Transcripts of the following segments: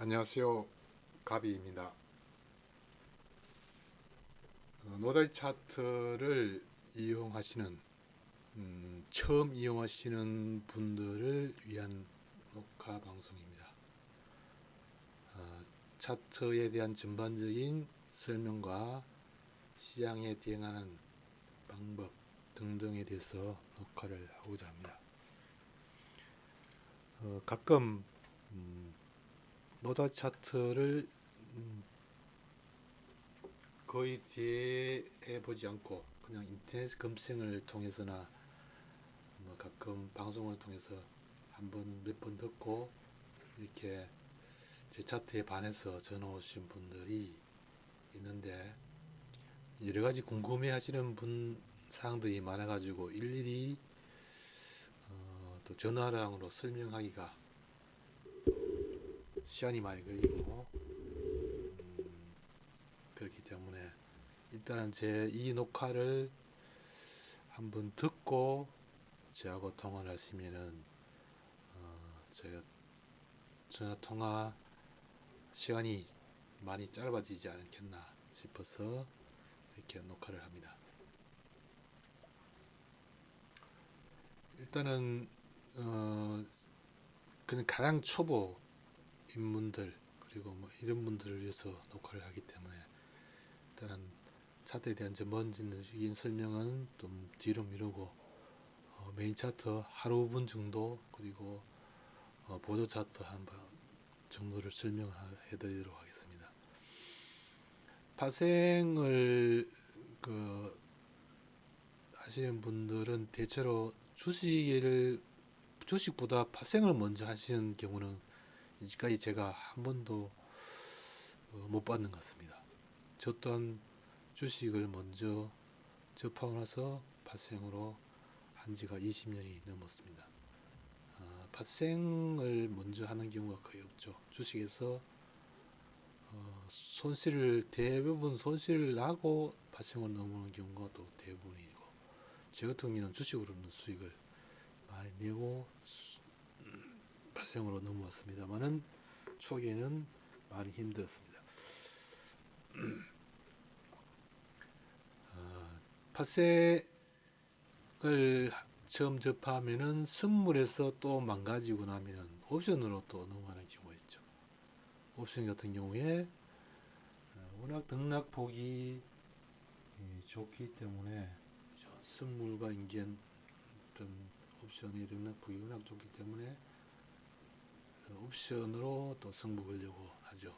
안녕하세요. 가비입니다. 노다지 차트를 이용하시는 처음 이용하시는 분들을 위한 녹화 방송입니다. 차트에 대한 전반적인 설명과 시장에 대응하는 방법 등등에 대해서 녹화를 하고자 합니다. 가끔 노다지 차트를 거의 대해보지 않고 그냥 인터넷 검색을 통해서나 가끔 방송을 통해서 몇 번 듣고 이렇게 제 차트에 반해서 전화 오신 분들이 있는데, 여러 가지 궁금해 하시는 사항들이 많아가지고 일일이 또 전화량으로 설명하기가 시간이 많이 걸리고 그렇기 때문에 일단은 제 이 녹화를 한번 듣고 저하고 통화를 하시면은 제가 전화 통화 시간이 많이 짧아지지 않겠나 싶어서 이렇게 녹화를 합니다. 일단은 그냥 가장 초보 입문들 그리고 이런 분들을 위해서 녹화를 하기 때문에 일단은 차트에 대한 전반적인 설명은 좀 뒤로 미루고 메인 차트 하루 분 정도 그리고 보조 차트 한 번 정도를 설명해 드리도록 하겠습니다. 파생을 하시는 분들은 대체로 주식보다 파생을 먼저 하시는 경우는 이제까지 제가 한 번도 못 받는 것 같습니다. 저 또한 주식을 먼저 접하고 나서 파생으로 한 지가 20년이 넘었습니다. 파생을 먼저 하는 경우가 거의 없죠. 주식에서 대부분 손실을 나고 파생을 넘어오는 경우가 또 대부분이고, 제 같은 경우는 주식으로는 수익을 많이 내고 파생으로 넘어왔습니다만은 초기에는 많이 힘들었습니다. 파생을 처음 접하면은 선물에서 또 망가지고 나면은 옵션으로 또 넘어가는 경우가 있죠. 옵션 같은 경우에 워낙 등락폭이 좋기 때문에 선물과 인기한 어떤 옵션의 등락폭이 워낙 좋기 때문에 옵션으로 또 승부 걸려고 하죠.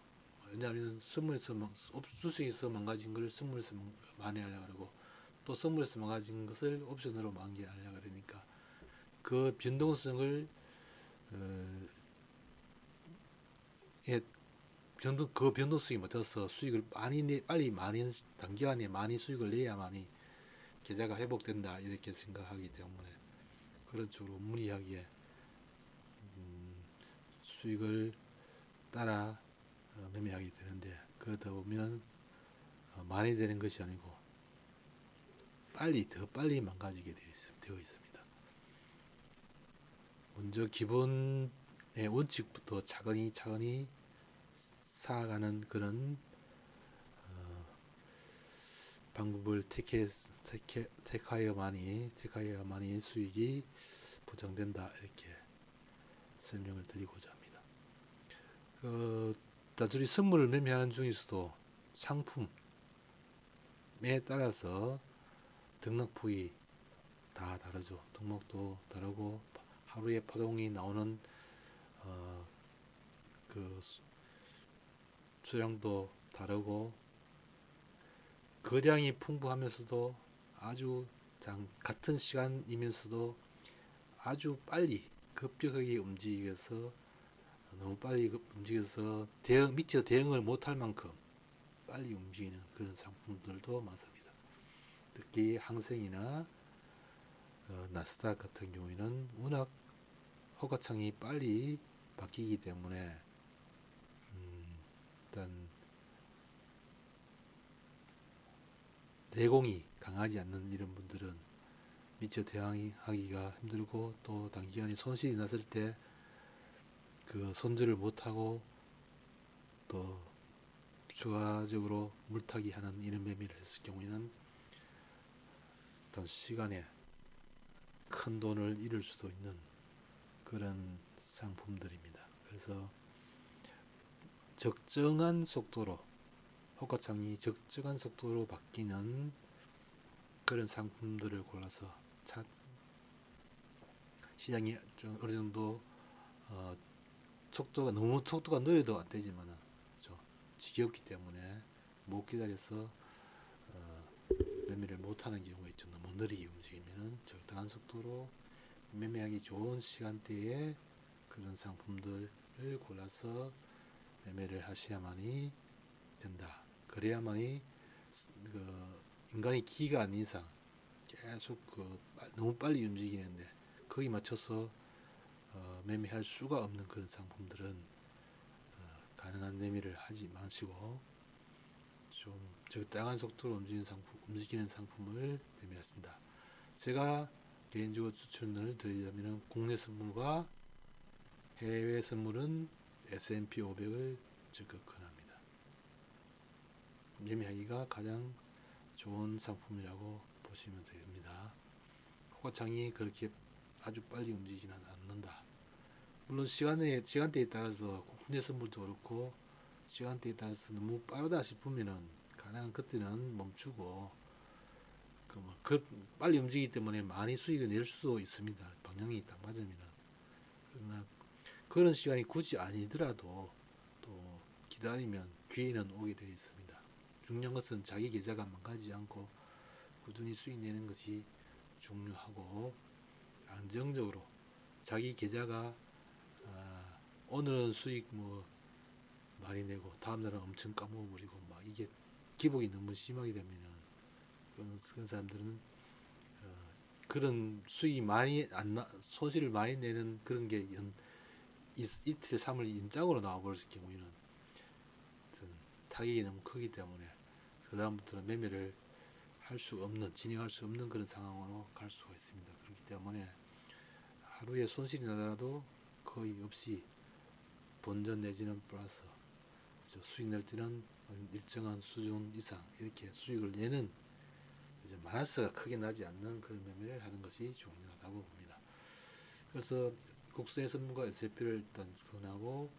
왜냐하면 주식에서 망가진 걸 선물에서 만회하려고 하고, 또 선물에서 망가진 것을 옵션으로 만회하려고 그러니까 그 변동성을 그 변동성이 못해서 수익을 빨리 단기간에 많이 수익을 내야만이 계좌가 회복된다 이렇게 생각하기 때문에 그런 쪽으로 무리하게 수익을 따라 매매하게 되는데, 그러다 보면 많이 되는 것이 아니고 더 빨리 망가지게 되어 있습니다. 먼저 기본의 원칙부터 차근히 쌓아가는 그런 방법을 택하여만이 수익이 보장된다 이렇게 설명을 드리고자 합니다. 단순히 선물을 매매하는 중에서도 상품에 따라서 등락폭이 다 다르죠. 등록도 다르고 하루에 파동이 나오는 그 수량도 다르고 거량이 풍부하면서도 같은 시간이면서도 아주 빨리 급격하게 움직여서 너무 빨리 움직여서 미처 대응을 못할 만큼 빨리 움직이는 그런 상품들도 많습니다. 특히 항생이나 나스닥 같은 경우에는 워낙 허가창이 빨리 바뀌기 때문에 일단 내공이 강하지 않는 이런 분들은 미처 대응하기가 힘들고, 또 단기간에 손실이 났을 때 그 손절을 못하고 또 추가적으로 물타기 하는 이런 매매를 했을 경우에는 어떤 시간에 큰 돈을 잃을 수도 있는 그런 상품들입니다. 그래서 적정한 속도로 호가창이 적정한 속도로 바뀌는 그런 상품들을 골라서 시장이 좀 어느 정도 너무 속도가 느려도 안 되지만은 그렇죠? 지겹기 때문에 못 기다려서 매매를 못하는 경우가 있죠. 너무 느리게 움직이면은 적당한 속도로 매매하기 좋은 시간대에 그런 상품들을 골라서 매매를 하셔야만이 된다. 그래야만이 인간의 기가 아닌 이상 계속 너무 빨리 움직이는데 거기 맞춰서 매매할 수가 없는 그런 상품들은 가능한 매매를 하지 마시고 좀 적당한 속도로 움직이는 상품을 매매하신다. 제가 개인적으로 추천을 드리자면 국내 선물과 해외 선물은 S&P 500을 적극 권합니다. 매매하기가 가장 좋은 상품이라고 보시면 됩니다. 호가창이 그렇게 아주 빨리 움직이지는 않는다. 물론 시간대에 따라서 국내 선물도 그렇고 시간대에 따라서 너무 빠르다 싶으면은 가능한 그때는 멈추고 빨리 움직이기 때문에 많이 수익을 낼 수도 있습니다. 방향이 딱 맞으면은. 그러나 그런 시간이 굳이 아니더라도 또 기다리면 기회는 오게 되어 있습니다. 중요한 것은 자기 계좌가 망가지지 않고 꾸준히 수익 내는 것이 중요하고 안정적으로 자기 계좌가 오늘은 수익 많이 내고 다음날은 엄청 까먹어버리고 막 이게 기복이 너무 심하게 되면은 그런 사람들은 그런 수익이 많이 손실을 많이 내는 그런 게 이틀 3일 연장으로 나와버릴 경우에는 타격이 너무 크기 때문에 그 다음부터는 매매를 진행할 수 없는 그런 상황으로 갈 수가 있습니다. 그렇기 때문에 하루에 손실이 나더라도 거의 없이 본전 내지는 플러스 수익 낼 때는 일정한 수준 이상 이렇게 수익을 내는 마이너스가 크게 나지 않는 그런 매매를 하는 것이 중요하다고 봅니다. 그래서 국내 선물과 S&P를 일단 권하고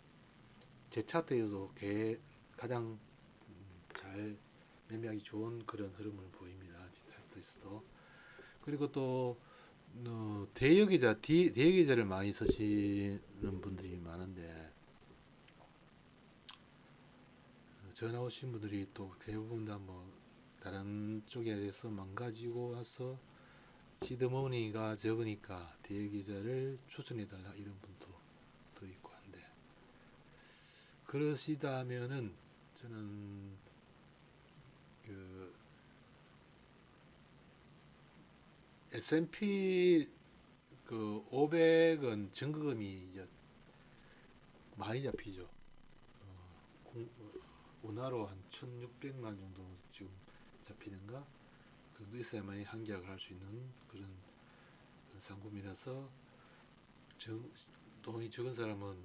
제 차트에서 가장 잘 매매하기 좋은 그런 흐름을 보입니다. 제 차트에서도. 그리고 또 대여계좌를 많이 쓰시는 분들이 많은데 전화 오신 분들이 또 대부분 다 다른 쪽에서 망가지고 와서 시드머니가 적으니까 대여계좌를 추천해달라 이런 분도 또 있고 한데 그러시다면은 저는 S&P 500은 증거금이 이제 많이 잡히죠. 원화로 한 1,600만 정도 지금 잡히는가? 그 정도 있어야만이 한계약을 할 수 있는 그런 상품이라서 돈이 적은 사람은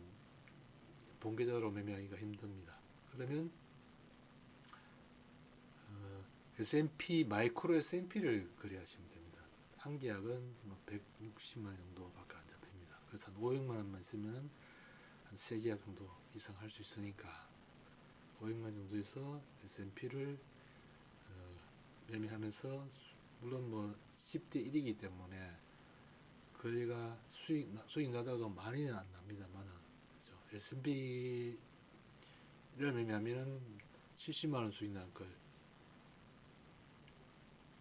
본계좌로 매매하기가 힘듭니다. 그러면 S&P 마이크로 S&P를 거래하시면 됩니다. 한계약은 160만 원 정도밖에 안 잡힙니다. 그래서 한 500만 원만 쓰면은 한 3계약 정도 이상 할 수 있으니까 500만 정도에서 S&P를 매매하면서 물론 10대 1이기 때문에 거래가 수익 나다도 많이는 안 납니다만은 그렇죠? S&P를 매매하면은 70만 원 수익 날 걸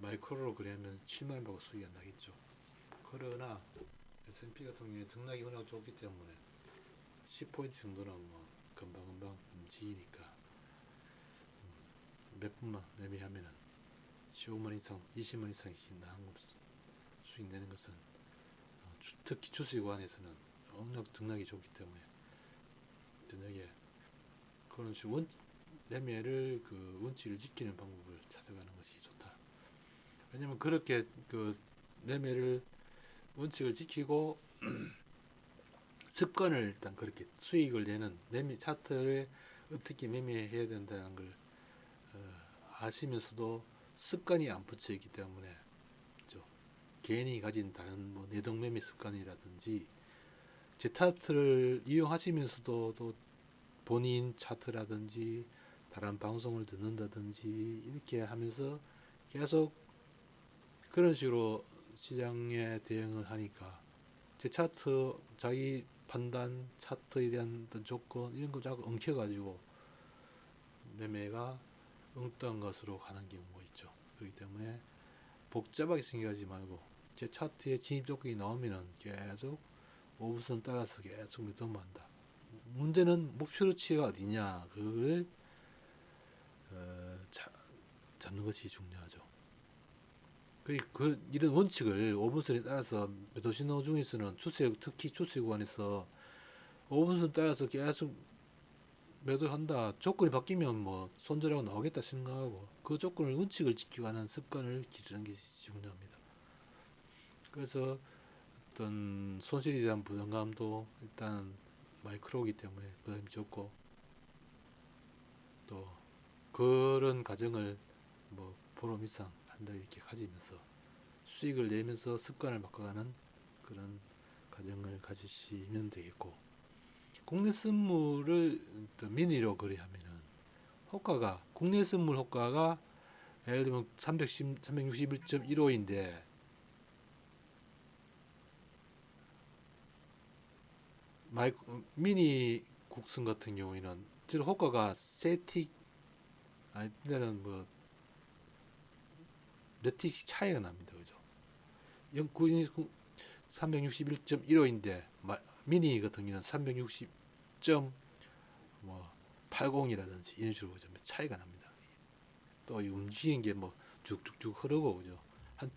마이크로로 거래하면 7만 원 받고 수익이 안 나겠죠. 그러나 S&P 같은 경우에 등락이 워낙 좋기 때문에 10포인트 정도는 금방금방 움직이니까 몇 분만 매매하면은 15만 이상, 20만 이상씩 나온 수익 내는 것은 특히 주식관에서는 워낙 등락이 좋기 때문에 저녁에 그런 식으로 매매를 원칙을 지키는 방법을 찾아가는 것이 좋다. 왜냐면 그렇게 매매를 원칙을 지키고 습관을 일단 그렇게 수익을 내는 매매 차트의 어떻게 매매해야 된다는 걸 아시면서도 습관이 안 붙여 있기 때문에 그죠? 개인이 가진 다른 뭐 내동 매매 습관이라든지 제 차트를 이용하시면서도 또 본인 차트라든지 다른 방송을 듣는다든지 이렇게 하면서 계속 그런 식으로 시장에 대응을 하니까 제 차트, 자기 판단, 차트에 대한 어떤 조건 이런 거 자꾸 엉켜가지고 매매가 엉뚱한 것으로 가는 경우가 있죠. 그렇기 때문에 복잡하게 생각하지 말고 제 차트에 진입 조건이 나오면은 계속 5분선 따라서 계속 매도만 한다. 문제는 목표치가 어디냐 그걸 잡는 것이 중요하죠. 이런 원칙을 5분선에 따라서 매도 신호 중에서는 특히 추세 구간에서 5분선 따라서 계속 매도한다. 조건이 바뀌면 뭐 손절하고 나오겠다 생각하고 그 조건을 원칙을 지키고 하는 습관을 기르는 것이 중요합니다. 그래서 어떤 손실에 대한 부담감도 일단 마이크로이기 때문에 부담이 적고 또 그런 가정을 뭐 보름 이상 한다 이렇게 가지면서 수익을 내면서 습관을 바꿔가는 그런 가정을 가지시면 되겠고 국내 선물을 미니로 거래하면은 효과가 국내 선물 효과가 예를 들면 361.15인데 미니 국선 같은 경우에는 저 효과가 세틱 아니 때는 뭐 몇 틱씩 차이가 납니다. 그죠? 361.15인데 미니 같은 경우는 360.80이라든지 이런 식으로 좀 차이가 납니다. 또 움직이는 게 뭐 쭉쭉쭉 흐르고 그죠? 한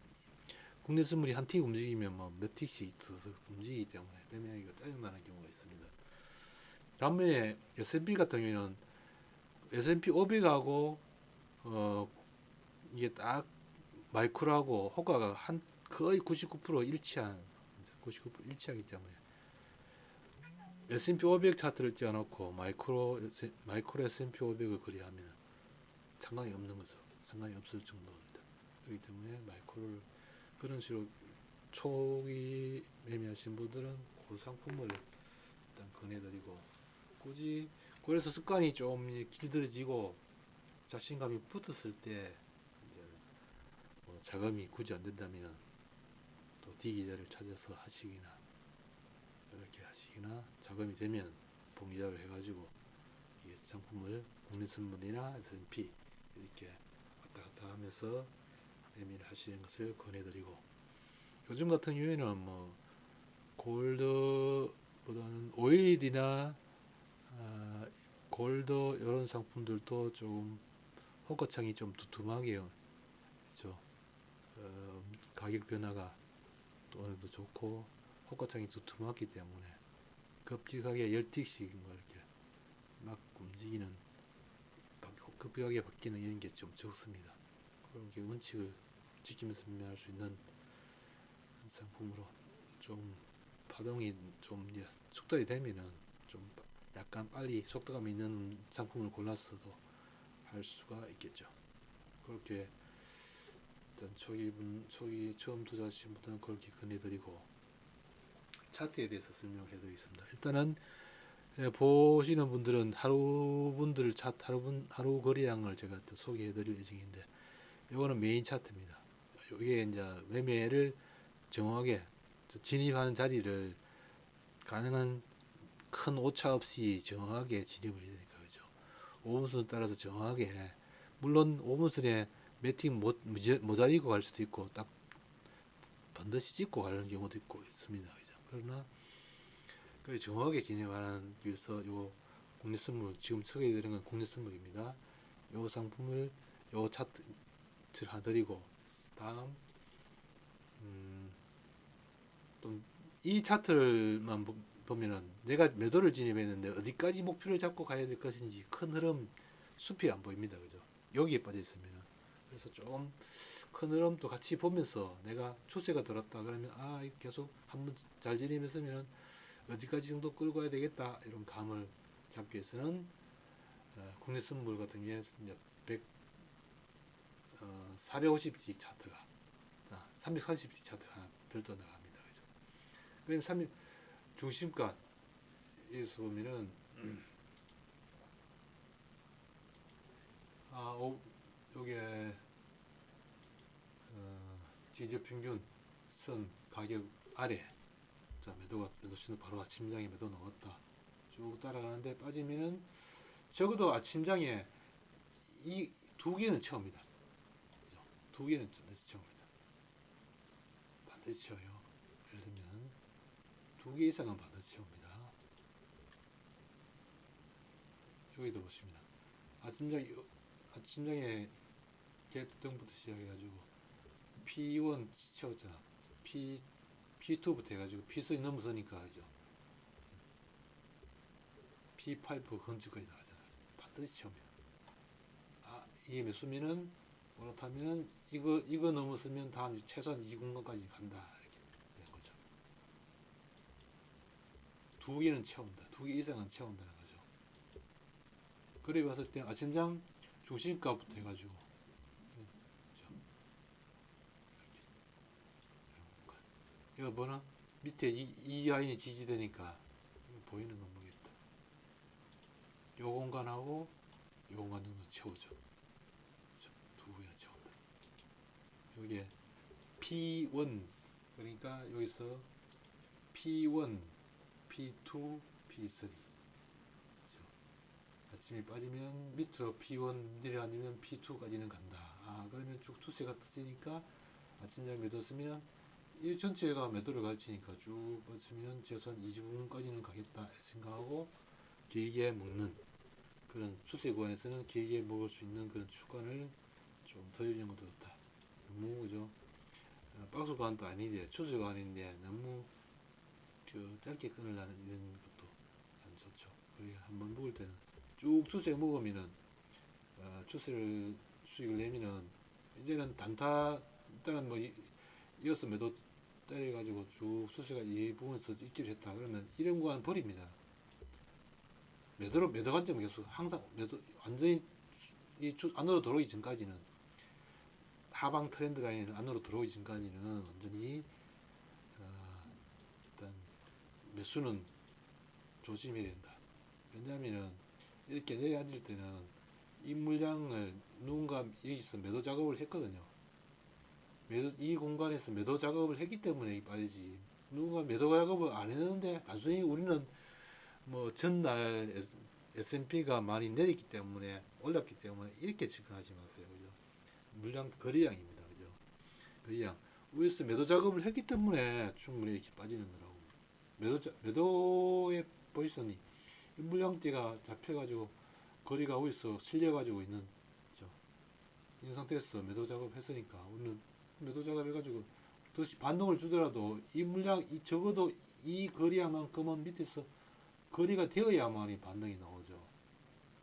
국내 선물이 한 틱 움직이면 뭐 몇 틱씩 움직이기 때문에 매매하기가 짜증나는 경우가 있습니다. 반면에 S&P 같은 경우에는 S&P 500하고 이게 딱 마이크로하고 효과가 거의 99% 일치한 99% 일치하기 때문에 S&P 500 차트를 띄워놓고 마이크로 S&P 500을 거래하면 상관이 없는 거죠. 상관이 없을 정도입니다. 그렇기 때문에 마이크로를 그런 식으로 초기 매매하신 분들은 그 상품을 일단 권해드리고 굳이 그래서 습관이 좀 길들여지고 자신감이 붙었을 때 이제 뭐 자금이 굳이 안 된다면 또 D기자를 찾아서 하시기나 이렇게 하시기나 자금이 되면 봉기자를 해가지고 이 상품을 국내 선물이나 S&P 이렇게 왔다 갔다 하면서 매매를 하시는 것을 권해드리고 요즘 같은 경우에는 뭐 골드보다는 오일이나 골드 이런 상품들도 좀 호가창이 좀 두툼하게 그렇죠. 가격 변화가 또 오늘도 좋고 호가창이 두툼하기 때문에 급격하게 10틱씩 뭐 이렇게 막 움직이는 급격하게 바뀌는 이런 게 좀 적습니다. 그런 게 원칙을 지키면서 매매할 수 있는 상품으로 좀 파동이 좀 이제 숙달이 되면은 좀 약간 빨리 속도감 있는 상품을 골라서도 할 수가 있겠죠. 그렇게 일단 초기 처음 투자하신 분들은 그렇게 권해드리고 차트에 대해서 설명해 드리겠습니다. 일단은 보시는 분들은 하루 차트 하루 거래량을 제가 또 소개해 드릴 예정인데 이거는 메인 차트입니다. 이게 이제 매매를 정확하게 진입하는 자리를 가능한 큰 오차 없이 정확하게 진입을 해야 되니까 그죠. 5분선 따라서 정확하게 물론 5분선에 매팅 모자이고 갈 수도 있고 딱 반드시 찍고 가는 경우도 있습니다. 그죠. 그러나 정확하게 진입하는 위해서 요 국내 선물 지금 소개해드리는 건 국내 선물입니다. 요 상품을 요 차트를 하나 드리고 다음 또 이 차트를만 보면은 내가 매도를 진입했는데 어디까지 목표를 잡고 가야 될 것인지 큰 흐름 숲이 안 보입니다. 그죠? 여기에 빠져 있으면은 그래서 좀 큰 흐름도 같이 보면서 내가 추세가 들었다 그러면 계속 한번 잘 진입했으면 어디까지 정도 끌고 가야 되겠다 이런 감을 잡기 위해서는 국내 선물 같은 게 이제 450씩 차트가 340씩 차트가 하나 들떠 나갑니다. 그죠? 그럼 중심가 여기서 보면은 요게 지지평균 선 가격 아래, 자 매도 신호 바로 아침장에 매도 넣었다. 쭉 따라가는데 빠지면은 적어도 아침장에 이 두 개는 채웁니다. 두 개는 반드시 채웁니다. 반드시 채워요. 예를 들면 두 개 이상은 반드시 채웁니다. 여기도 보시면 아침장에 갭등부터 시작해가지고 P1 채웠잖아. P2부터 해가지고 P3 넘어서니까 하죠. P5 건축까지 나가잖아. 반드시 채웁니다. 이게 몇 수면은 그렇다면은 이거 넘었으면 다음 최소한 이 공간까지 간다, 이렇게 되는 거죠. 두 개는 채운다. 두 개 이상은 채운다는 거죠. 그래 봤을 때 아침장 중심가부터 해가지고 이거 뭐나 밑에 이 라인이 지지되니까 이거 보이는 건 뭐겠다. 요 공간하고 요 공간 정도 채우죠. 두 개는 채운다. 여기에 P1, 그러니까 여기서 P1, P2, P3. 그렇죠? 아침에 빠지면 밑으로 P1 내려앉으면 P2까지는 간다. 그러면 쭉 추세가 터지니까 아침장 매도 쓰면 이 전체가 매도를 가르치니까 쭉 뻗으면 최소한 20분까지는 가겠다 생각하고 길게 먹는 그런 추세 구간에서는 길게 먹을 수 있는 그런 주간을 좀 더해주는 것도 좋다. 너무 그죠? 박스 구간도 아닌데 추세 구간인데 너무 짧게 끊으려는 이런 것도 안 좋죠. 그래 한번 먹을 때는 쭉 추세 먹으면은 추세를 수익을 내면은 이제는 단타 일단은 뭐 이어서 매도 때려가지고 쭉 수세가 이 부분에서 있기로 했다. 그러면 이런 구간 버립니다. 매도 관점은 계속 항상 매도 완전히 안으로 들어오기 전까지는 하방 트렌드 라인 안으로 들어오기 전까지는 완전히 일단 매수는 조심해야 된다. 왜냐하면은 이렇게 내려앉을 때는 이 물량을 누군가 여기서 매도 작업을 했거든요. 이 공간에서 매도 작업을 했기 때문에 빠지지. 누군가 매도 작업을 안 했는데 단순히 우리는 뭐 전날 S&P가 많이 내렸기 때문에 올랐기 때문에 이렇게 접근하지 마세요. 그죠? 물량 거래량입니다. 그죠? 거래량. 위에서 매도 작업을 했기 때문에 충분히 이렇게 빠지는 거라고. 매도의 포지션이 물량대가 잡혀가지고 거리가 위에서 실려가지고 있는, 그죠? 이 상태에서 매도 작업 했으니까 우리는 매도 작업 해가지고 다시 반동을 주더라도 이 물량 적어도 이 거리만큼은 밑에서 거리가 되어야만이 반등이 나오죠.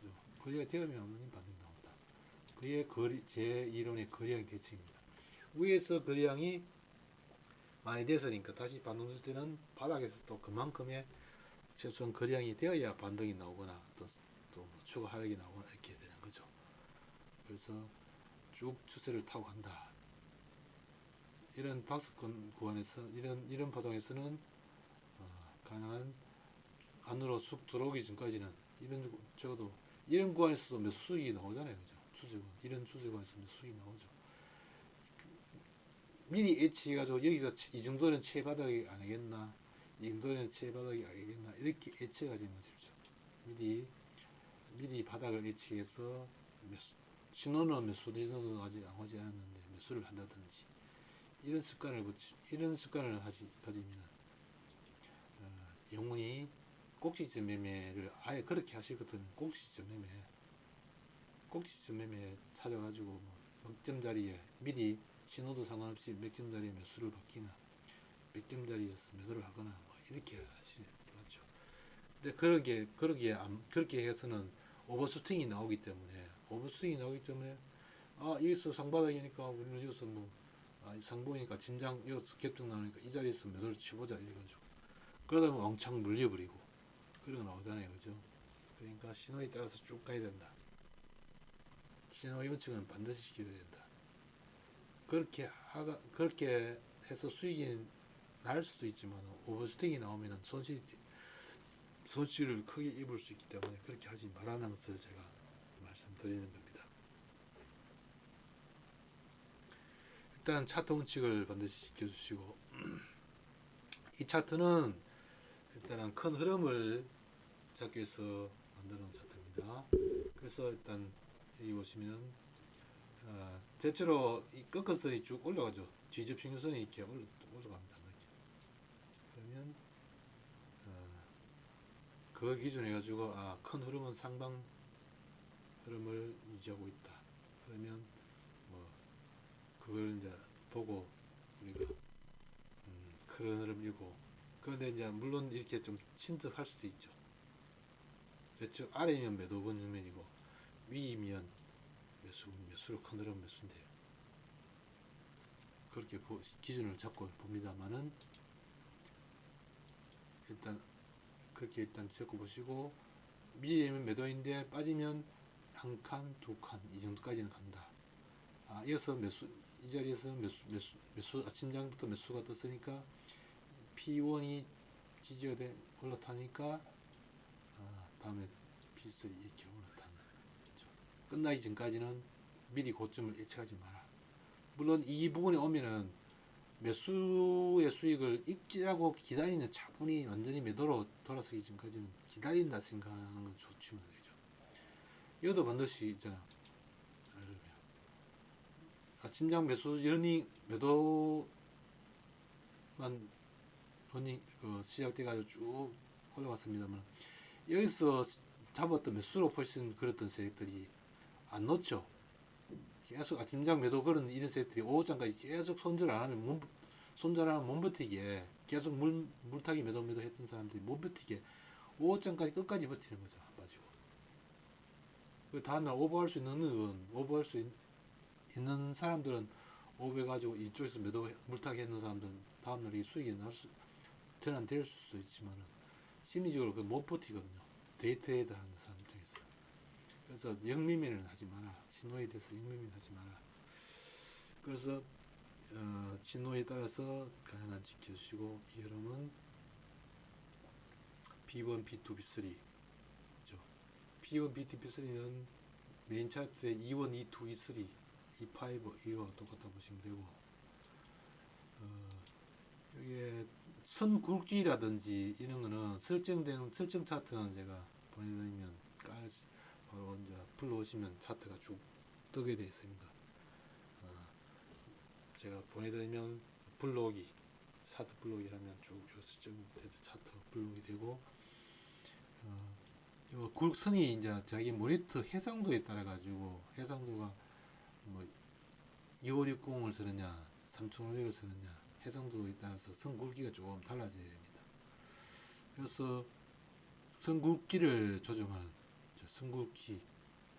그죠? 거리가 되어야만이 반등이 나온다. 그게 제 이론의 거래량 대칭입니다. 위에서 거래량이 많이 됐으니까 다시 반등 줄 때는 바닥에서 또 그만큼의 최소한 거래량이 되어야 반등이 나오거나 또 추가 하락이 나오거나 이렇게 되는 거죠. 그래서 쭉 추세를 타고 간다. 이런 박스권 구간에서 이런 파동에서는 가능한 안으로 쑥 들어오기 전까지는 적어도 이런 구간에서도 몇 수익이 나오잖아요. 그죠? 이런 추세구간에서 몇 수익이 나오죠. 미리 예측해가지고 여기서 이 정도는 최바닥이 아니겠나, 이 정도는 최바닥이 아니겠나 이렇게 예측하지 마십시오. 미리 바닥을 예측해서 신호는 매수 신호는 아직 나오지 않았는데 매수를 한다든지 이런 습관을 가지면 영원히 꼭지점 매매를 아예 그렇게 하실 것 같으면 꼭지점 매매 찾아가지고 몇 점 자리에 미리 신호도 상관없이 몇 점 자리에 매수를 받기나 몇 점 자리에서 매도를 하거나 뭐 이렇게 하시는 게 맞죠. 근데 그렇게 해서는 오버슈팅이 나오기 때문에 여기서 상바닥이니까 우리는 여기서 상봉이니까 진장 여기서 갭등 나오니까 이 자리에서 매도를 치보자 이래가지고 그러다 보면 왕창 물려버리고 그런 거 나오잖아요. 그죠? 그러니까 신호에 따라서 쭉 가야 된다. 신호 예측은 반드시 지켜야 된다. 그렇게 해서 수익이 날 수도 있지만 오버스틱이 나오면 손실을 크게 입을 수 있기 때문에 그렇게 하지 말라는 것을 제가 말씀드리는 겁니다. 일단 차트 원칙을 반드시 지켜주시고, 이 차트는 일단은 큰 흐름을 잡기 위해서 만드는 차트입니다. 그래서 일단 여기 보시면은 대체로 이 꺾어선이 쭉 올라가죠. 지지 평균선이 이렇게 올라갑니다. 이렇게. 그러면 그걸 기준으로 해가지고 큰 흐름은 상방 흐름을 유지하고 있다. 그러면 뭐 그걸 이제 보고 우리가 큰 흐름이고, 그런데 이제 물론 이렇게 좀 침투할 수도 있죠. 대충 아래면 매도분局面이고 위면 매수로 큰 흐름 매수인데요. 그렇게 기준을 잡고 봅니다만은 일단 그렇게 잡고 보시고, 위에면 매도인데 빠지면 한 칸, 두 칸 이 정도까지는 간다. 이어서 이 자리에서 매수 아침장부터 매수가 떴으니까 P1이 지지가 올라타니까 다음에 P3 이렇게 올라타는 거죠. 끝나기 전까지는 미리 고점을 예측하지 마라. 물론 이 부분에 오면은 매수의 수익을 익지하고 기다리는, 차분히 완전히 매도로 돌아서기 전까지는 기다린다 생각하는 건 좋지만 되죠. 이것도 반드시 있잖아. 아침장 매도만 시작돼가지고 쭉 올라갔습니다만, 여기서 잡았던 매수로 포지션 걸었던 세력들이 안 놓죠. 계속 아침장 매도 걸은 이런 세트들이 오후장까지 계속 손절 안 하면 못 버티게, 계속 물타기 매도 했던 사람들이 못 버티게 오후장까지 끝까지 버티는 거죠. 안 빠지고. 그 다음날 오버할 수 있는 사람들은 오버해가지고 이쪽에서 물타기 했는 사람들은 다음날 이 수익이 전환될 수도 있지만 심리적으로 못 버티거든요. 데이트헤드 하는 사람 입장에서. 그래서 영미면을 하지 마라. 신호에 대해서 영미면 하지 마라. 그래서 신호에 따라서 가능한 지켜주시고, 이 흐름은 B1, B2, B3 그죠? B1, B2, B3는 메인 차트의 E1, E2, E3, E5 이거 똑같다 보시면 되고, 이게 선 굵기라든지 이런 거는 설정 차트는 제가 보내드리면 바로 이제 불러오시면 차트가 쭉 뜨게 되어 있습니다. 제가 보내드리면 차트 블록이라면 쭉 설정 차트 블록이 되고, 요 굵선이 이제 자기 모니터 해상도에 따라 가지고 해상도가 뭐 2560을 쓰느냐 3500을 쓰느냐 해상도에 따라서 선 굵기가 조금 달라져야 됩니다. 그래서 선 굵기를 조정하는 선 굵기,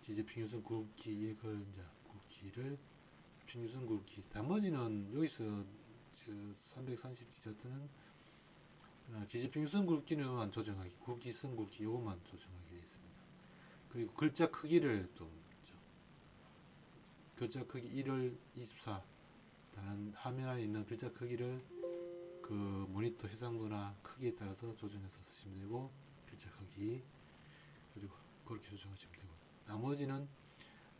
지지평균선 굵기, 이걸 이제 굵기를 평균선 굵기, 나머지는 여기서 330 차트는 지지평균선 굵기는 조정하기, 선 굵기 요것만 조정하게 되어 있습니다. 그리고 글자 크기를 글자 크기 1월 24 다른 화면 안에 있는 글자 크기를 그 모니터 해상도나 크기에 따라서 조정해서 쓰시면 되고, 글자 크기 그리고 그렇게 조정하시면 되고, 나머지는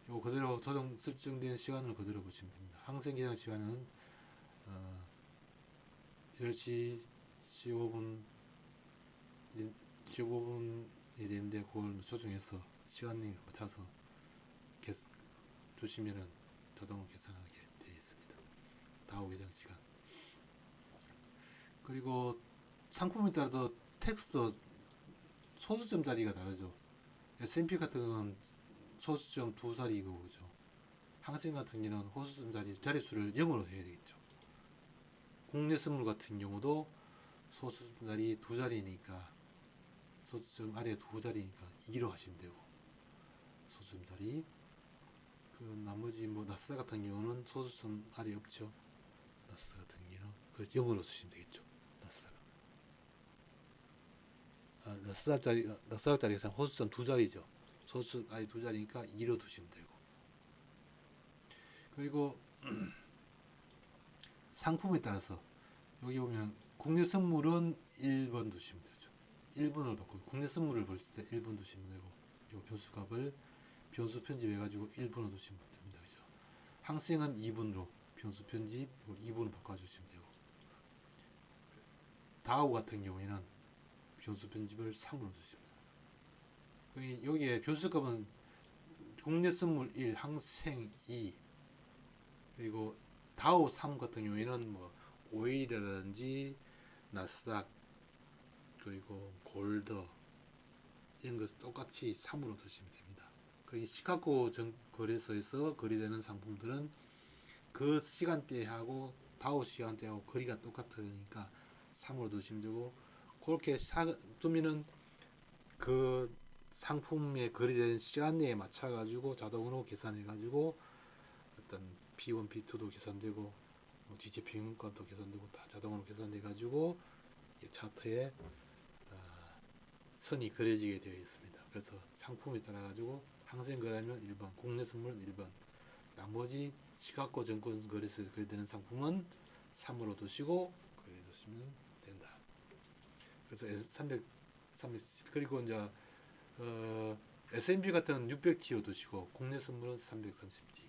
요 그대로 설정된 시간을 그대로 보시면 됩니다. 항상 기장 시간은 10시 15분이 되는데 그걸 조정해서 시간에 맞춰서 주시면은 자동으로 계산하게 되어 있습니다. 다우 계장 시간. 그리고 상품에 따라서 텍스트 소수점 자리가 다르죠. S&P 같은 경우는 소수점 2자리이고, 그죠. 항생 같은 경우는 소수점 자리수를 0으로 해야 되겠죠. 국내 선물 같은 경우도 소수점 자리 2자리니까 소수점 아래 2자리니까 2로 하시면 되고, 소수점 자리. 그 나머지 나스닥 같은 경우는 소수점 아래 없죠. 나스닥 같은 경우는 그래서 0으로 쓰시면 되겠죠. 나스닥. 나스닥 자리가 호수선 두 자리죠. 소수 아니 두 자리니까 2로 두시면 되고. 그리고 상품에 따라서 여기 보면 국내 선물은 1번 두시면 되죠. 1번을 받고 국내 선물을 볼 때 1번 두시면 되고, 이 변수값을 변수 편집해가지고 1번으로 두시면 됩니다. 그죠? 항생은 2번으로 변수 편집 2번으로 바꿔주시면 되고, 다우 같은 경우에는 변수 편집을 3으로 두시면 됩니다. 여기에 변수값은 국내 선물 1, 항생 2, 그리고 다우 3 같은 경우에는 뭐 오일이라든지 나스닥 그리고 골드 이런 것 똑같이 3으로 두시면 됩니다. 그 시카고 거래소에서 거래되는 상품들은 그 시간대하고 다우 시간대하고 거리가 똑같으니까 3으로 두시면 되고, 그렇게 두면은 그 상품에 거래되는 시간대에 맞춰 가지고 자동으로 계산해 가지고 어떤 P1, P2도 계산되고 뭐 지체 평균값도 계산되고 다 자동으로 계산돼 가지고 차트에 선이 그려지게 되어 있습니다. 그래서 상품에 따라 가지고 항생 거래하면 1번, 국내 선물은 1번, 나머지 시카고 증권 거래소에 거래되는 상품은 3으로 두시고 거래해 두시면 된다. 그래서 300 그리고 이제 S&P 같은 600T로 두시고 국내 선물은 330T,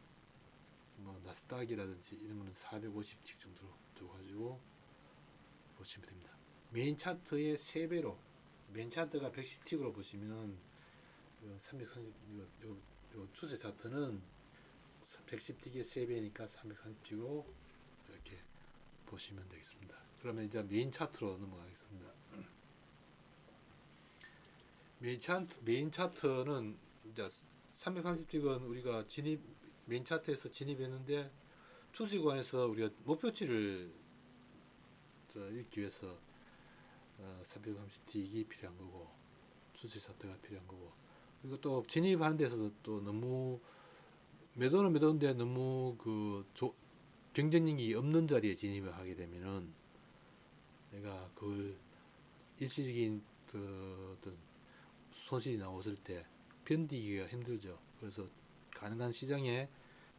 뭐 나스닥이라든지 이런 거는 450T 정도로 두가지고 보시면 됩니다. 메인 차트의 3배로, 메인 차트가 110T로 보시면 330 요 추세 차트는 110T의 3배니까 330T로 이렇게 보시면 되겠습니다. 그러면 이제 메인 차트로 넘어가겠습니다. 메인 차트는 이제 330T는 우리가 메인 차트에서 진입했는데 추세 구간에서 우리가 목표치를 읽기 위해서 330T가 필요한 거고, 추세 차트가 필요한 거고, 그리고 또 진입하는 데서도 또 너무 매도는 매도인데 너무 경쟁력이 없는 자리에 진입을 하게 되면은 내가 그걸 일시적인 어떤 손실이 나왔을 때 견디기가 힘들죠. 그래서 가능한 시장에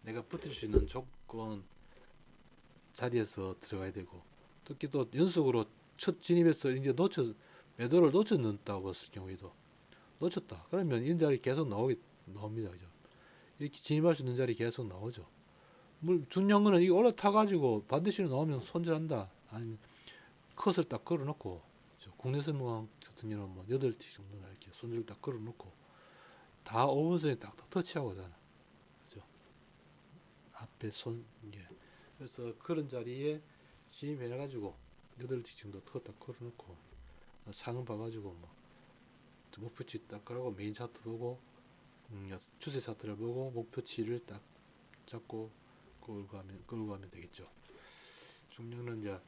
내가 붙을 수 있는 조건 자리에서 들어가야 되고, 특히 또 연속으로 첫 진입에서 이제 매도를 놓쳤다고 했을 경우에도 놓쳤다. 그러면 이런 자리 계속 나옵니다. 그죠? 이렇게 진입할 수 있는 자리 계속 나오죠. 중요한 거는 이거 올라타가지고 반드시 나오면 손절한다. 아니면 컷을 딱 걸어놓고, 국내 선물 같은 경우는 뭐 8T 정도나 이렇게 손절을 딱 걸어놓고 다 5분선에 딱 터치하고 하잖아. 그죠? 앞에 이게. 그래서 그런 자리에 진입해가지고 8T 정도 딱 걸어놓고 상은 봐가지고 뭐 목표치 딱 깔고 메인 차트 보고 추세 차트를 보고 목표치를 딱 잡고 끌고 가면 되겠죠. 중요한 이제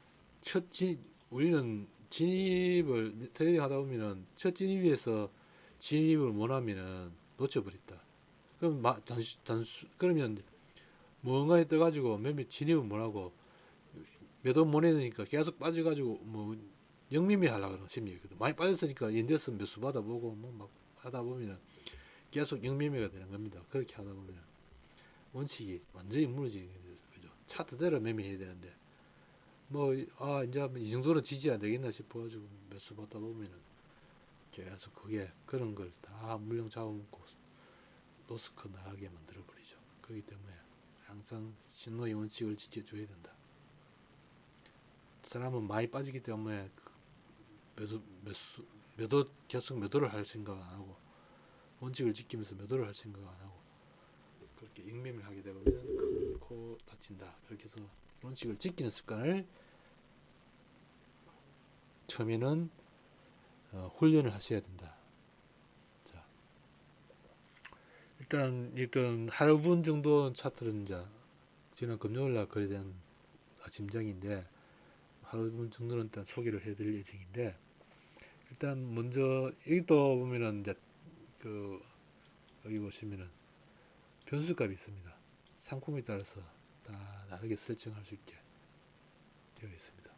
우리는 진입을 트레이딩 하다 보면은 첫 진입에서 진입을 못하면은 놓쳐버렸다. 그럼 그러면 뭔가에 떠가지고 몇몇 진입을 못하고 매도 못 해놓으니까 계속 빠져가지고 뭐 영매매 하려고 하는 심리거든. 많이 빠졌으니까 인데스 매수 받아보고 뭐 막 하다 보면은 계속 영매매가 되는 겁니다. 그렇게 하다 보면은 원칙이 완전히 무너지는 거죠. 차트대로 매매해야 되는데 이제 이 정도는 지지 안 되겠나 싶어가지고 매수 받다 보면은 계속 그런 걸 다 물량 잡아먹고 로스커 나가게 만들어 버리죠. 그렇기 때문에 항상 신호의 원칙을 지켜줘야 된다. 사람은 많이 빠지기 때문에 계속 매도를 할 생각 안 하고 원칙을 지키면서 매도를 할 생각 안 하고 그렇게 익매를 하게 되면 큰 코 다친다. 그렇게 해서 원칙을 지키는 습관을 처음에는 훈련을 하셔야 된다. 자, 일단 하루 분 정도 차트는 이제 지난 금요일날 거래된 짐작인데 하루 분 정도는 일단 소개를 해드릴 예정인데, 일단 먼저 여기 또 보면은 이제 여기 보시면은 변수값이 있습니다. 상품에 따라서 다 다르게 설정할 수 있게 되어 있습니다.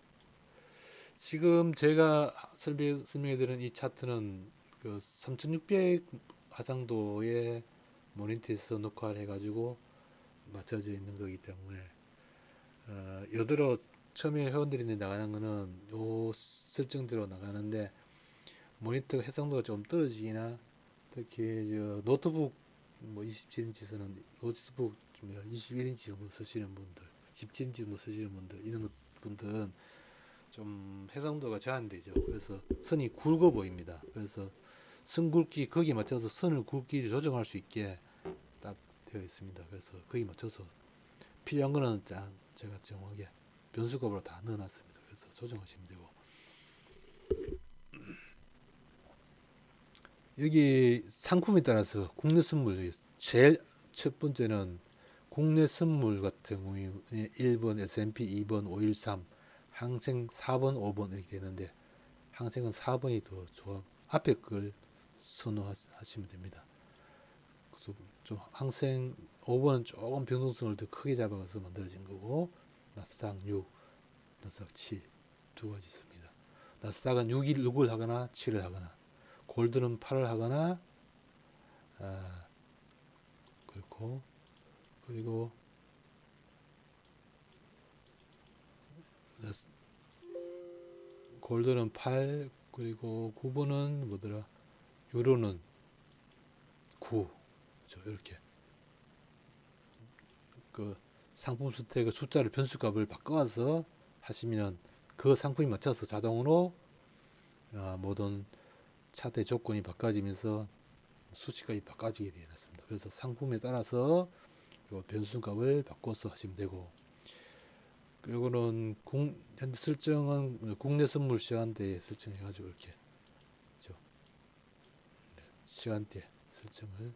지금 제가 설명해 드린 이 차트는 그 3600 화상도의 모니터에서 녹화를 해가지고 맞춰져 있는 거기 때문에 여대로 처음에 회원들이 나가는 거는 요 설정대로 나가는데 모니터 해상도가 좀 떨어지기나 특히 노트북 뭐 27인치에서는 노트북 21인치 정도 쓰시는 분들 17인치 정도 쓰시는 분들 이런 분들은 좀 해상도가 제한되죠. 그래서 선이 굵어 보입니다. 그래서 선 굵기 거기에 맞춰서 선을 굵기를 조정할 수 있게 딱 되어 있습니다. 그래서 거기에 맞춰서 필요한 거는 제가 정확하게 변수값으로 다 넣어놨습니다. 그래서 조정하시면 되고 여기 상품에 따라서 국내 선물 제일 첫 번째는 국내 선물 같은 경우에 1번 S&P, 2번 513, 항생 4번, 5번 이렇게 되는데 항생은 4번이 더 좋아. 앞에 걸 선호하시면 됩니다. 그래서 좀 항생 5번은 조금 변동성을 더 크게 잡아가서 만들어진 거고 나스닥 6, 나스닥 7 두 가지 있습니다. 나스닥은 6을 하거나 7을 하거나 골드는 8을 하거나 그렇고 그리고 골드는 8 그리고 9번은 뭐더라 유로는 9 이렇게 그 상품 스택의 숫자를 변수값을 바꿔서 하시면 그 상품에 맞춰서 자동으로 모든 차트 조건이 바꿔지면서 수치값이 바꿔지게 되어 있습니다. 그래서 상품에 따라서 변수값을 바꿔서 하시면 되고 그리고는 현재 설정은 국내 선물 시간대에 설정해가지고 이렇게 시간대 설정을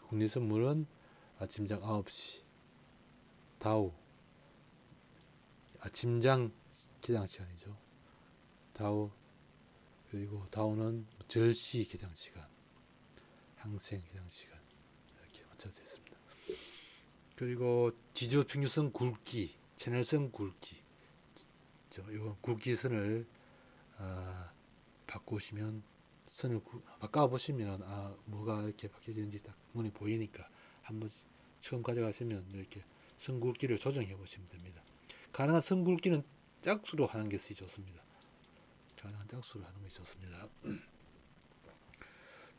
국내 선물은 아침장 9시 다우 아침장 개장 시간이죠. 다우 그리고 다우는 절시 개장 시간 항생 개장 시간 이렇게 맞춰져 있습니다. 그리고 지지도 평균선 굵기 채널선 굵기 이건 굵기 선을 바꾸시면 선을 바꿔보시면 뭐가 이렇게 바뀌어지는지 딱 눈에 보이니까 한번 처음 가져가시면 이렇게 선 굵기를 조정해 보시면 됩니다. 가능한 선 굵기는 짝수로 하는 것이 좋습니다. 가능한 짝수로 하는 것이 좋습니다.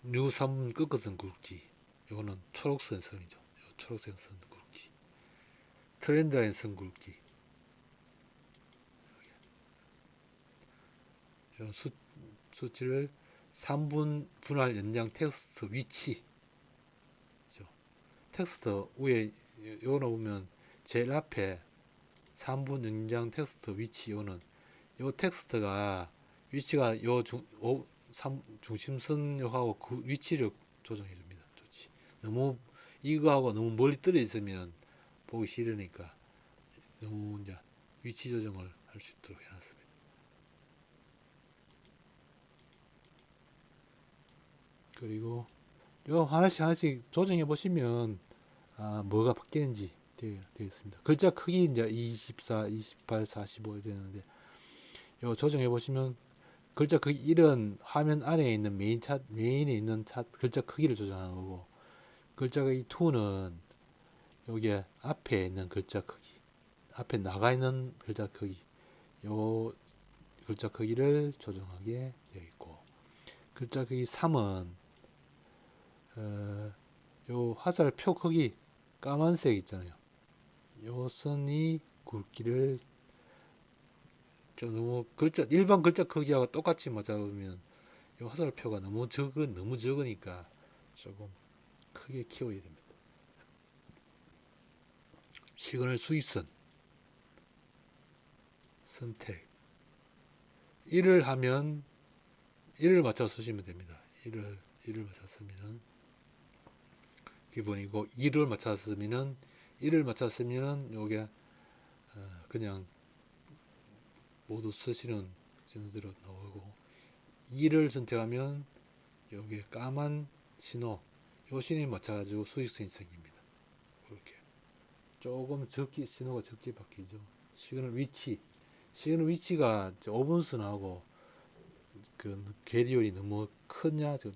U3 꺾어선 굵기 이거는 초록선 선이죠. 초록선 선 굵기 트렌드라인 선 굵기 이런 수치를 3분 분할 연장 텍스트 위치 텍스트 위에 요거 보면 제일 앞에 3분 연장 텍스트 위치 요는 요 텍스트가 위치가 중심선하고 그 위치를 조정해 줍니다. 너무 이거하고 너무 멀리 떨어져 있으면 보기 싫으니까 너무 이제 위치 조정을 할 수 있도록 해놨습니다. 그리고 요 하나씩 조정해 보시면 뭐가 바뀌는지 되어 있습니다. 글자 크기 이제 24, 28, 45 되는데 요 조정해 보시면 글자 크기 1은 화면 안에 있는 메인에 있는 글자 크기를 조정하는 거고 글자 크기 2는 여기에 앞에 있는 글자 크기 앞에 나가 있는 글자 크기 요 글자 크기를 조정하게 되어 있고 글자 크기 3은 요 화살표 크기 까만색 있잖아요. 요 선이 굵기를 너무 일반 글자 크기하고 똑같이 맞아보면 요 화살표가 너무 적으니까 조금 크게 키워야 됩니다. 시그널 수위선 선택 1을 하면 1을 맞춰 쓰시면 됩니다. 1을 맞춰 쓰면 기본이고 2를 맞춰 쓰면 1을 맞춰 쓰면 요게 그냥 모두 쓰시는 신호대로 나오고 2를 선택하면 여기에 까만 신호 요 신호에 맞춰가지고 수익선이 생깁니다. 이렇게 조금 적게 신호가 적게 바뀌죠. 시그널 위치가 오분순하고 그 괴리율이 너무 크냐 저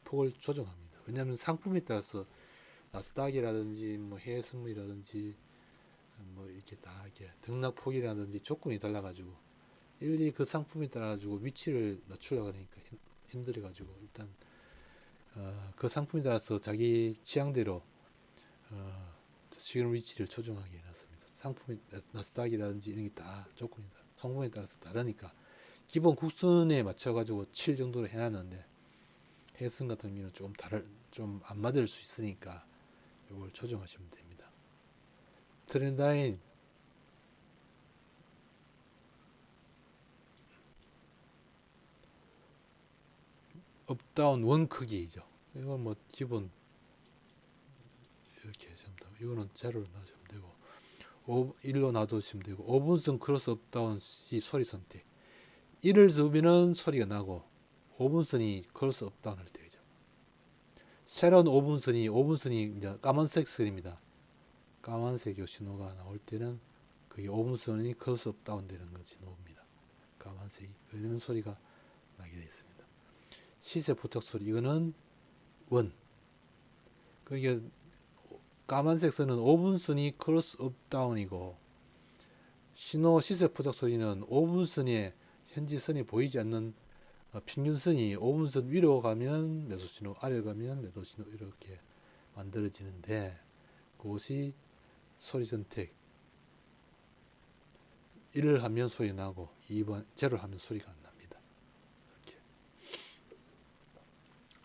폭을 조정합니다. 왜냐하면 상품에 따라서 나스닥이라든지 뭐 해외 선물이라든지 뭐 이렇게 다 이렇게 등락폭이라든지 조건이 달라가지고 일일이 그 상품에 따라 가지고 위치를 낮추려고 하니까 힘들어가지고 일단 그 상품에 따라서 자기 취향대로 시그널 위치를 조정하게 해놨습니다. 상품이 나스닥이라든지 이런 게 다 조건이 상품에 따라서 다르니까 기본 국선에 맞춰가지고 7 정도로 해놨는데 해외선 같은 경우는 좀 안 맞을 수 있으니까 이걸 조정하시면 됩니다. 트렌드라인 업다운 원 크기죠. 이건 뭐 기본 이렇게 하시면 되고 이거는 제로로 놔주면 되고 1로 놔두시면 되고 5분선 크로스 업다운 시 소리 선택 1을 두면은 소리가 나고 5분선이 크로스 업다운 할 때죠. 새로운 5분선이 이제 까만색 선입니다. 까만색 요 신호가 나올 때는 그게 5분선이 크로스 업다운 되는 거 신호입니다. 까만색이 그러면 소리가 나게 되어 있습니다. 시세 포착 소리 이거는 원 그게 까만색 선은 5분선이 크로스 업다운이고 신호 시세 포착 소리는 5분선에 현지 선이 보이지 않는 평균선이 5분선 위로 가면 매도 신호, 아래로 가면 매도 신호 이렇게 만들어지는데 그것이 소리 선택 1을 하면 소리 나고 2번 제로를 하면 소리가 안 납니다. 이렇게.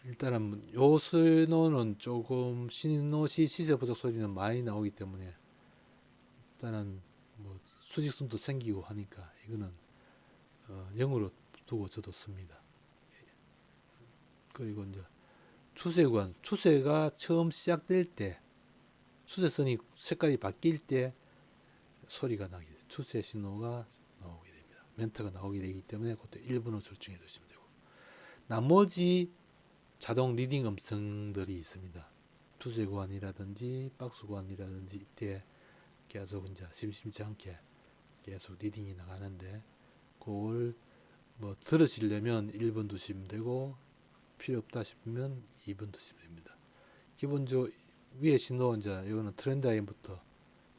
일단은 요 신호는 조금 신호시 시세 포착 소리는 많이 나오기 때문에 일단은 뭐 수직성도 생기고 하니까 이거는 0으로 두고 저도 씁니다. 그리고 이제 추세가 처음 시작될 때 추세선이 색깔이 바뀔 때 소리가 나게 돼요. 추세 신호가 나오게 됩니다. 멘트가 나오게 되기 때문에 그때 1번을 설정해 두시면 되고 나머지 자동 리딩 음성들이 있습니다. 추세 구간이라든지 박스 구간이라든지 이때 계속 이제 심심치 않게 계속 리딩이 나가는데 그걸 뭐 들으시려면 1번 두시면 되고 필요 없다 싶으면 2번 두시면 됩니다. 기본적으로 위에 신호 이제 이거는 트렌드 라인부터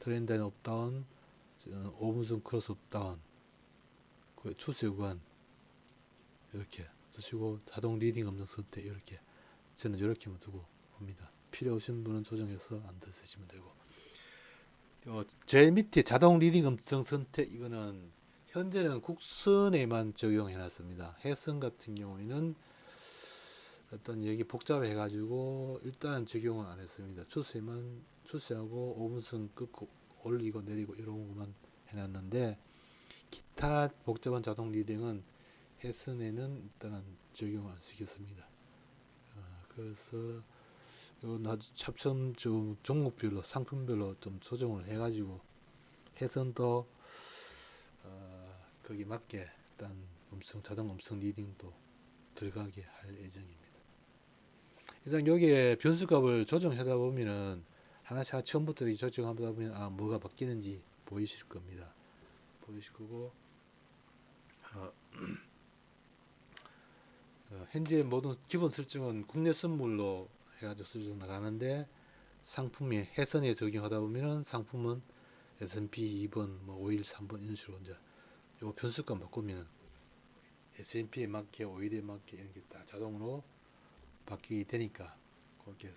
트렌드 라인 업다운 5분선 크로스 업다운 그 추세 구간 이렇게 두시고 자동 리딩 음성 선택 이렇게 저는 이렇게만 두고 봅니다. 필요 없으신 분은 조정해서 안 쓰시면 되고 제일 밑에 자동 리딩 음성 선택 이거는 현재는 국선에만 적용해 놨습니다. 해선 같은 경우에는 어떤 얘기 복잡해 가지고 일단은 적용은 안 했습니다. 추세하고 5분선 끊고 올리고 내리고 이런 것만 해놨는데 기타 복잡한 자동 리딩은 해선에는 일단은 적용을 안 시켰습니다. 그래서 차츰 좀 종목별로 상품별로 좀 조정을 해가지고 해선도 거기 맞게 일단 자동 음성 리딩도 들어가게 할 예정입니다. 일단 여기에 변수값을 조정하다 보면은 하나씩 처음부터 조정하다 보면 뭐가 바뀌는지 보이실 겁니다. 보이실 거고 현재 모든 기본 설정은 국내 선물로 해가지고 설정 나가는데 상품이 해선에 적용하다 보면은 상품은 S&P 2번, 뭐 오일 3번 이런 식으로 이제 요 변수값 바꾸면 S&P에 맞게 오일에 맞게 이런 게 다 자동으로 바뀌게 되니까 그렇게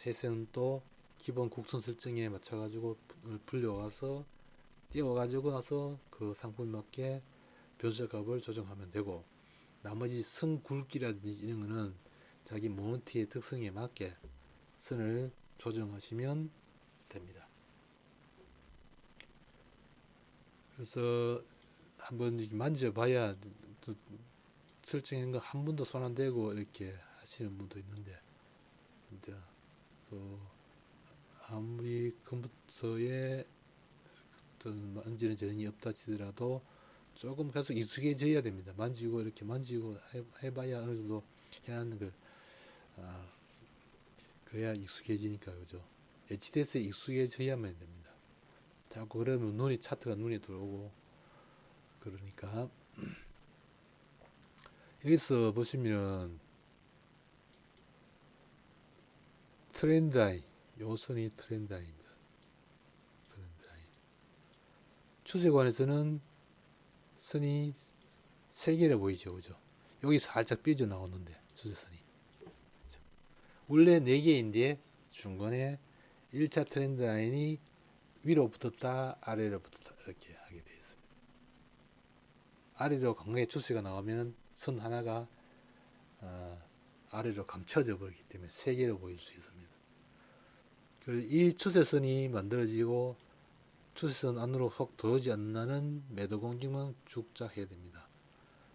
해선 또 기본 국선 설정에 맞춰가지고 불려와서 띄워가지고 나서 그 상품에 맞게 변수값을 조정하면 되고 나머지 선 굵기라든지 이런 거는 자기 모니터의 특성에 맞게 선을 조정하시면 됩니다. 그래서 한번 만져봐야 설정한 거 한 번도 손 안 대고 이렇게 하시는 분도 있는데 이제 또 아무리 컴퓨터에 어떤 만지는 재능이 없다 치더라도 조금 계속 익숙해져야 됩니다. 만지고 이렇게 만지고 해봐야 어느 정도 해놨는 걸 그래야 익숙해지니까 그죠. HDS에 익숙해져야만 됩니다. 자꾸 그러면 차트가 눈이 들어오고 그러니까 여기서 보시면 트렌드 라인, 요 선이 트렌드 라인입니다. 트렌드 라인. 추세관에서는 선이 3개라 보이죠, 그죠? 여기 살짝 삐져나오는데 추세선이 원래 4개인데 중간에 1차 트렌드 라인이 위로 붙었다 아래로 붙었다 이렇게 하게 되어 있습니다. 아래로 강하게 추세가 나오면 선 하나가 아래로 감춰져 버리기 때문에 3개로 보일 수 있습니다. 이 추세선이 만들어지고 추세선 안으로 속 들어오지 않는 매도 공격만 쭉쫙 해야 됩니다.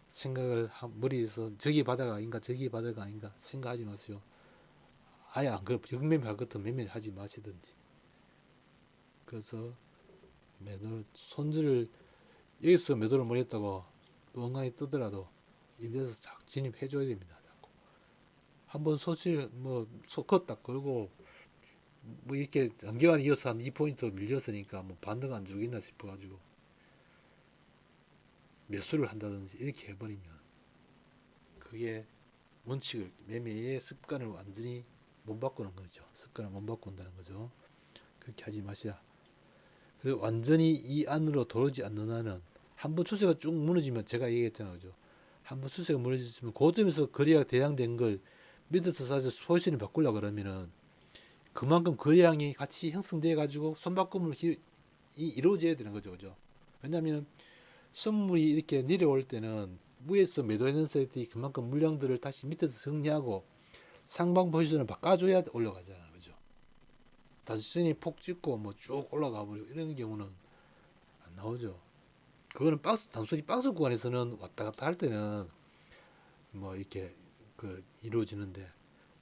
생각을 머리에서 저기 바다가 아닌가 저기 바다가 아닌가 생각하지 마세요. 아예 안 그럼 역매매할 것도 매매를 하지 마시든지. 그래서 매도 손질을 여기서 매도를 못했다고 엉간히 뜨더라도 이래서 쫙 진입해 줘야 됩니다. 한번 손실 컷딱 걸고 뭐 이렇게 단기간 이어서 한 2포인트 밀렸으니까 뭐 반등 안 주겠나 싶어가지고 매수를 한다든지 이렇게 해버리면 그게 원칙을 매매의 습관을 완전히 못 바꾸는 거죠. 습관을 못 바꾼다는 거죠. 그렇게 하지 마시라. 그리고 완전히 이 안으로 들어오지 않는 한은 한번 추세가 쭉 무너지면 제가 얘기했잖아요. 그죠? 한번 추세가 무너졌으면 고점에서 거래가 대량된 걸 밑에서 사서 포지션을 바꾸려고 그러면은 그만큼 거래량이 같이 형성돼 가지고 손바꿈을 이루어져야 되는 거죠. 그죠? 왜냐하면 선물이 이렇게 내려올 때는 위에서 매도했는 사이트이 그만큼 물량들을 다시 밑에서 정리하고 상방 포지션을 바꿔줘야 올라가잖아요. 그죠? 단순히 폭 찍고 뭐 쭉 올라가 버리고 이런 경우는 안 나오죠. 그거는 단순히 박스 구간에서는 왔다 갔다 할 때는 뭐 이렇게 이루어지는데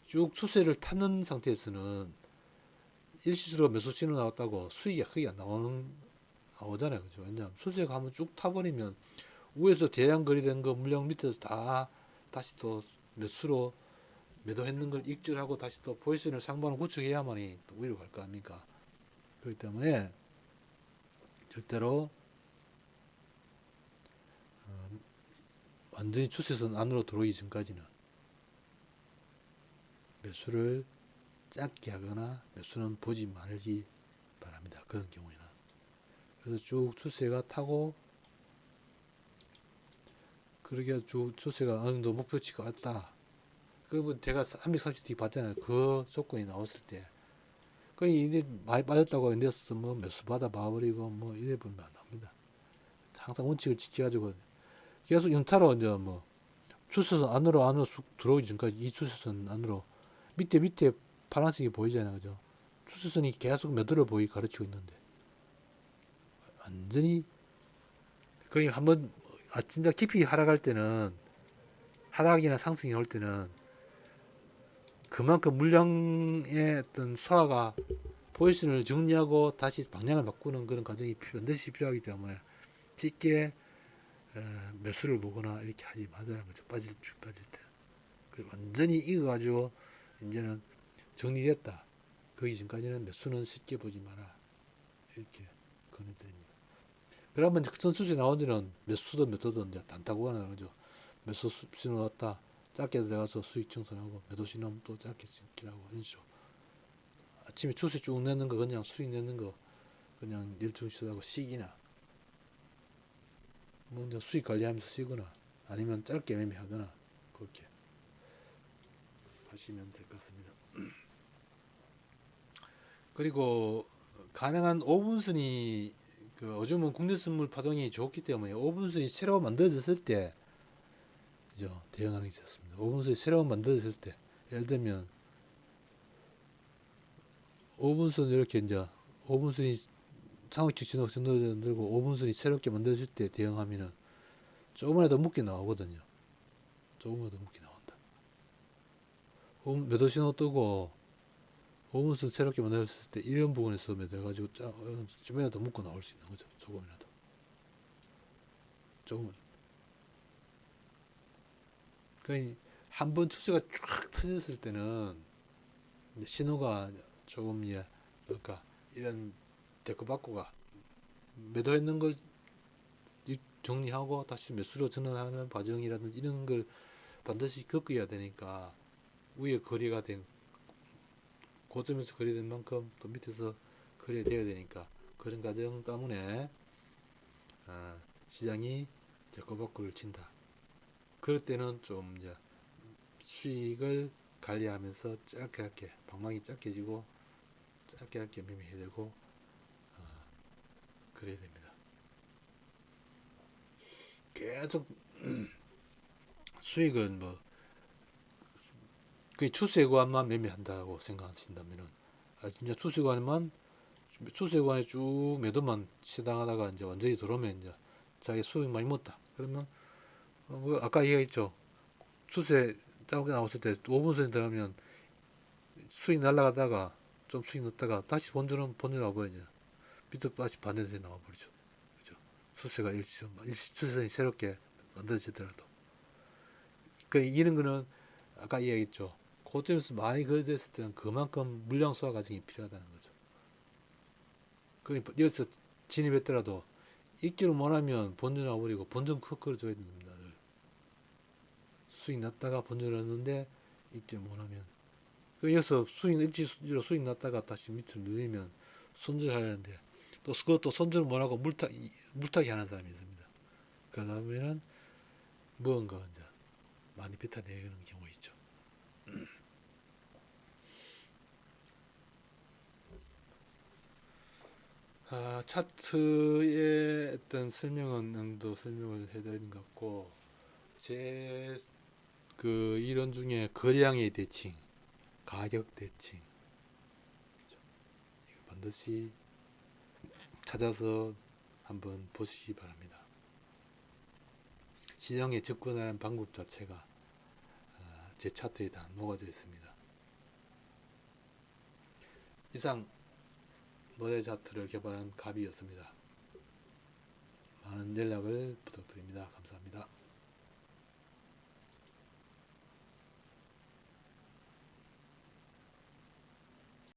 쭉 추세를 타는 상태에서는 일시적으로 매수 신호 나왔다고 수익이 크게 안 나오잖아요. 그죠? 왜냐하면 추세가 한번 쭉 타버리면 위에서 대량 거래된 거 물량 밑에서 다시 또 매수로 매도했는 걸 익절하고 다시 또 포지션을 상반을 구축해야만이 또 위로 갈 거 아닙니까? 그렇기 때문에 절대로 완전히 추세선 안으로 들어오기 전까지는 매수를 짧게 하거나 매수는 보지 말기 바랍니다. 그런 경우에는. 그래서 쭉 추세가 타고 그러게 쭉 추세가 어느 정도 목표치가 왔다. 그러면 제가 330D 봤잖아요. 그 조건이 나왔을 때. 그 이제 많이 빠졌다고 인데서 뭐 매수 받아 봐버리고 뭐 이래 보면 안 납니다. 항상 원칙을 지켜가지고 계속 연타로 이제 뭐 추세선 안으로 쑥 들어오기 전까지 이 추세선 안으로 밑에 파란색이 보이잖아요. 그죠? 추세선이 계속 매도를 가르치고 있는데 완전히 거의 한번 진짜 깊이 하락할 때는 하락이나 상승이 올 때는 그만큼 물량의 어떤 소화가 포지션을 정리하고 다시 방향을 바꾸는 그런 과정이 반드시 필요하기 때문에 쉽게 매수를 보거나 이렇게 하지 말라는 거죠. 빠질 때. 완전히 익어가지고 이제는 정리됐다. 거기 전까지는 매수는 쉽게 보지 마라. 이렇게 권해드립니다. 그러면 선수시 나온 데는 매수도 매도도 이제 단타고 하는 거죠. 매수 신호 왔다. 짧게 들어가서 수익 청산하고 매도 신호 또 짧게 지키라고 하죠. 아침에 추세 쭉 내는 거 그냥 수익 내는 거 그냥 일주일하고 쉬기나 뭐 이제 수익 관리하면서 쉬거나 아니면 짧게 매매하거나 그렇게 하시면 될 것 같습니다. 그리고 가능한 5분선이 요즘은 국내 선물 파동이 좋기 때문에 5분선이 새로 만들어졌을 때 그죠? 대응하는 게 좋습니다. 5분선이 새로 만들어졌을 때 예를 들면 5분선 이렇게 이제 5분선이 상호측 신호가 들고 5분선이 새롭게 만들어질 때 대응하면은 조금이라도 묶여 나오거든요. 조금이라도 묶여 나온다. 매도 신호 뜨고 5분선 새롭게 만들었을 때 이런 부분에서 매도해가지고 조금이라도 묶어 나올 수 있는 거죠. 조금이라도. 조금. 그러니까 한번 추세가 쫙 터졌을 때는 신호가 조금 그러니까 이런 데크 받고가 매도했는 걸 정리하고 다시 매수로 전환하는 과정이라든지 이런 걸 반드시 겪어야 되니까, 위에 거래가 된 고점에서 거래된 만큼 또 밑에서 거래돼야 되니까, 그런 과정 때문에 시장이 이제 꼬박꼬를 친다. 그럴 때는 좀 이제 수익을 관리하면서 짧게 방망이 짧게 지고 짧게 매매해야 되고 그래야 됩니다. 계속 수익은 뭐 그 추세관만 매매한다고 생각하신다면은, 진짜 추세관에 쭉 매도만 시당하다가 이제 완전히 들어오면 이제 자기 수익 많이 못다. 그러면 뭐 아까 얘기했죠. 추세 딱 나왔을 때 5분선에 들어가면 수익 날라가다가 좀 수익 넣다가 다시 본전 나와버리죠. 밑에 다시 반대로 나와버리죠. 그죠? 추세가 추세선이 새롭게 만들어지더라도. 그 이런 거는 아까 이야기했죠. 고점에서 많이 거래됐을 때는 그만큼 물량 소화 과정이 필요하다는 거죠. 그러니까 여기서 진입했더라도 입지를 못하면 본전 나와버리고 본전 크 걸어줘야 됩니다. 수익 났다가 본전을 넣는데 입지를 못하면, 여기서 입지로 수익 났다가 다시 밑으로 누리면 손절하려는데, 또 그것도 손절 못하고 물타기 하는 사람이 있습니다. 그러다 보면은 무언가 이제 많이 뱉어내는 경우 있죠. 차트의 어떤 설명은 설명을 해드린 것 같고, 제 그 이론 중에 거래량의 대칭, 가격 대칭, 반드시 찾아서 한번 보시기 바랍니다. 시장에 접근하는 방법 자체가 제 차트에 다 녹아져 있습니다. 이상 노래 차트를 개발한 갑이었습니다. 많은 연락을 부탁드립니다. 감사합니다.